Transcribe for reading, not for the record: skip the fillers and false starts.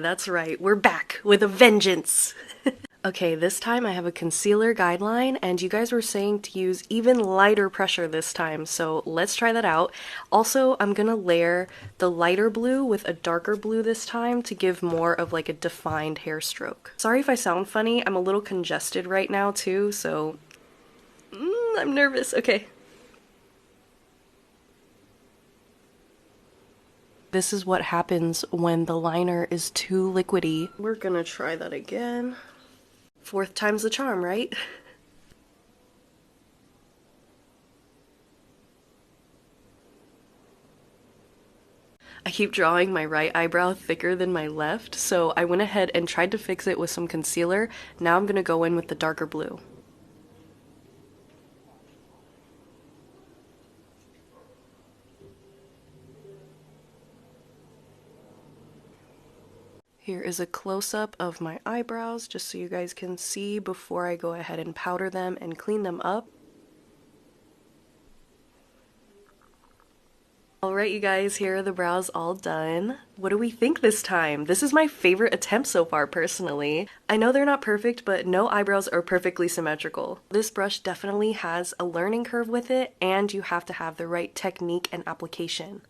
That's right, we're back with a vengeance! Okay, this time I have a concealer guideline, and you guys were saying to use even lighter pressure this time, so let's try that out. Also, I'm gonna layer the lighter blue with a darker blue this time to give more of like a defined hair stroke. Sorry if I sound funny, I'm a little congested right now too, so I'm nervous. Okay. This is what happens when the liner is too liquidy. We're gonna try that again. Fourth time's the charm, right? I keep drawing my right eyebrow thicker than my left, so I went ahead and tried to fix it with some concealer. Now I'm gonna go in with the darker blue. Here is a close-up of my eyebrows, just so you guys can see before I go ahead and powder them and clean them up. Alright you guys, here are the brows all done. What do we think this time? This is my favorite attempt so far, personally. I know they're not perfect, but no eyebrows are perfectly symmetrical. This brush definitely has a learning curve with it, and you have to have the right technique and application.